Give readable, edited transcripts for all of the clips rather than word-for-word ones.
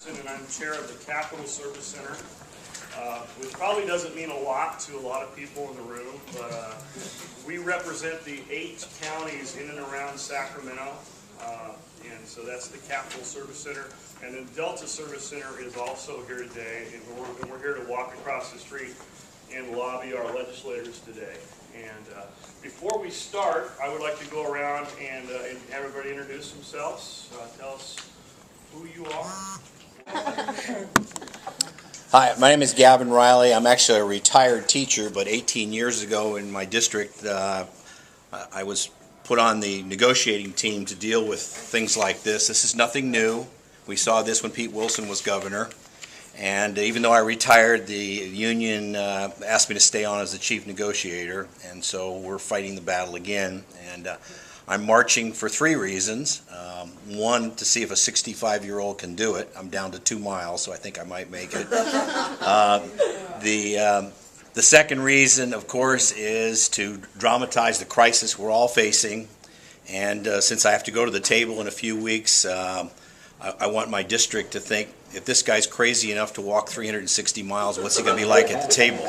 And I'm chair of the Capital Service Center, which probably doesn't mean a lot to a lot of people in the room, but we represent the 8 counties in and around Sacramento, and so that's the Capital Service Center. And then Delta Service Center is also here today, and we're here to walk across the street and lobby our legislators today. And before we start, I would like to go around and have everybody introduce themselves. Tell us who you are. Hi, my name is Gavin Riley. I'm actually a retired teacher, but 18 years ago in my district, I was put on the negotiating team to deal with things like this. This is nothing new. We saw this when Pete Wilson was governor. And even though I retired, the union asked me to stay on as the chief negotiator, and so we're fighting the battle again. And I'm marching for 3 reasons. One, to see if a 65-year-old can do it. I'm down to 2 miles, so I think I might make it. The second reason, of course, is to dramatize the crisis we're all facing. And since I have to go to the table in a few weeks, I want my district to think, if this guy's crazy enough to walk 360 miles, what's he going to be like at the table?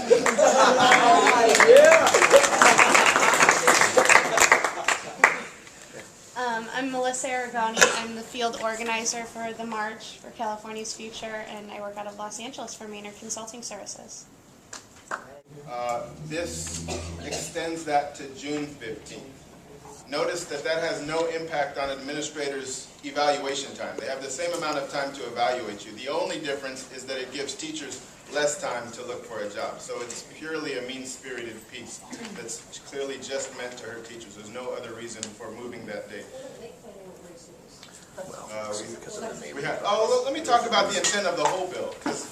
I'm Melissa Aragoni. I'm the field organizer for the March for California's Future, and I work out of Los Angeles for Maynard Consulting Services. This extends that to June 15th. Notice that that has no impact on administrators' evaluation time. They have the same amount of time to evaluate you. The only difference is that it gives teachers less time to look for a job. So it's purely a mean-spirited piece that's clearly just meant to hurt teachers. There's no other reason for moving that date. Let me talk about the intent of the whole bill, because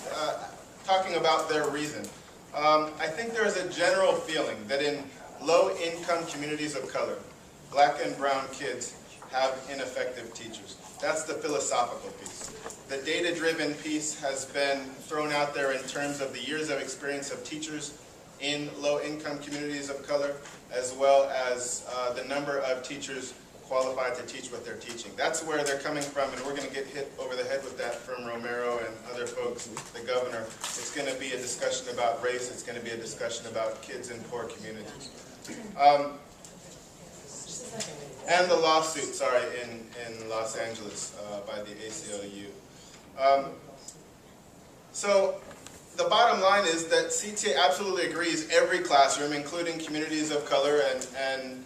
talking about their reason. I think there is a general feeling that in low-income communities of color, black and brown kids have ineffective teachers. That's the philosophical piece. The data-driven piece has been thrown out there in terms of the years of experience of teachers in low-income communities of color, as well as the number of teachers qualified to teach what they're teaching. That's where they're coming from, and we're going to get hit over the head with that from Romero and other folks, the governor. It's going to be a discussion about race. It's going to be a discussion about kids in poor communities. And the lawsuit, in Los Angeles by the ACLU. So the bottom line is that CTA absolutely agrees every classroom, including communities of color and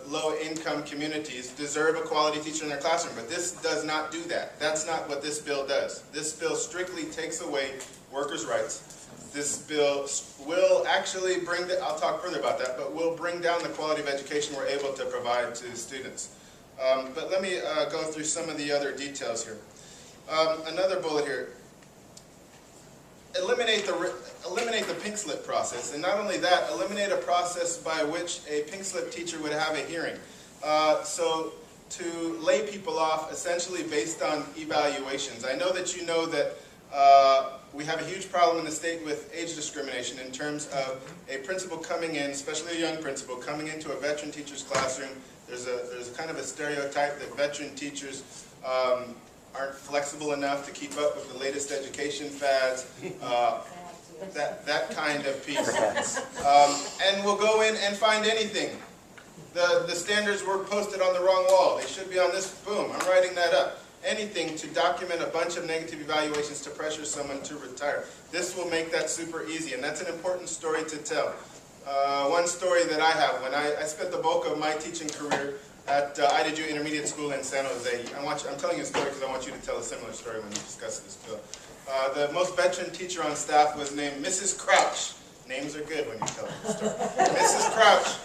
low-income communities, deserve a quality teacher in their classroom. But this does not do that. That's not what this bill does. This bill strictly takes away workers' rights. This bill will actually I'll talk further about that, but will bring down the quality of education we're able to provide to students. But let me go through some of the other details here. Another bullet here. Eliminate the pink slip process, and not only that, eliminate a process by which a pink slip teacher would have a hearing. So to lay people off essentially based on evaluations. I know that you know that we have a huge problem in the state with age discrimination in terms of a principal coming in, especially a young principal, coming into a veteran teacher's classroom. There's a kind of a stereotype that veteran teachers aren't flexible enough to keep up with the latest education fads, that kind of piece. And we'll go in and find anything. The standards were posted on the wrong wall. They should be on this, boom, I'm writing that up. Anything to document a bunch of negative evaluations to pressure someone to retire. This will make that super easy, and that's an important story to tell. One story that I have, when I spent the bulk of my teaching career at IDU Intermediate School in San Jose. I'm telling you a story because I want you to tell a similar story when you discuss this bill. The most veteran teacher on staff was named Mrs. Crouch. Names are good when you tell the story. Mrs. Crouch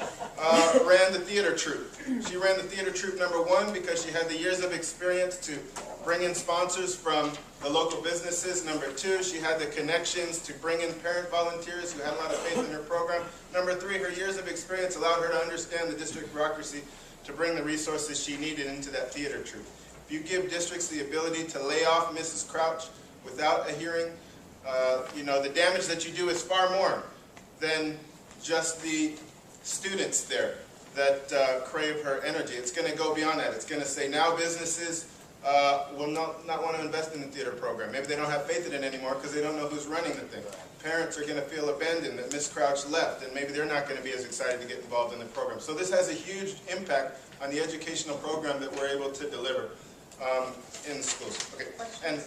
ran the theater troupe. She ran the theater troupe, number 1, because she had the years of experience to bring in sponsors from the local businesses. Number 2, she had the connections to bring in parent volunteers who had a lot of faith in her program. Number 3, her years of experience allowed her to understand the district bureaucracy to bring the resources she needed into that theater troupe. If you give districts the ability to lay off Mrs. Crouch without a hearing, the damage that you do is far more than just the students there that crave her energy. It's going to go beyond that. It's going to say now businesses will not want to invest in the theater program. Maybe they don't have faith in it anymore because they don't know who's running the thing. Parents are going to feel abandoned that Miss Crouch left, and maybe they're not going to be as excited to get involved in the program. So this has a huge impact on the educational program that we're able to deliver in schools. Okay, and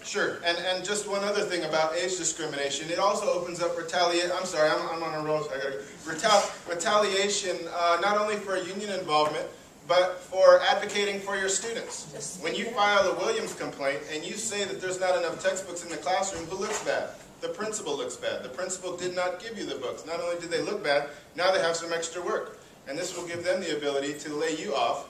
sure, and just one other thing about age discrimination, it also opens up retaliation. I'm sorry, I'm on a roll, so I gotta go. Retaliation, not only for union involvement, but for advocating for your students. When you file a Williams complaint and you say that there's not enough textbooks in the classroom, who looks bad? The principal looks bad. The principal did not give you the books. Not only did they look bad, now they have some extra work. And this will give them the ability to lay you off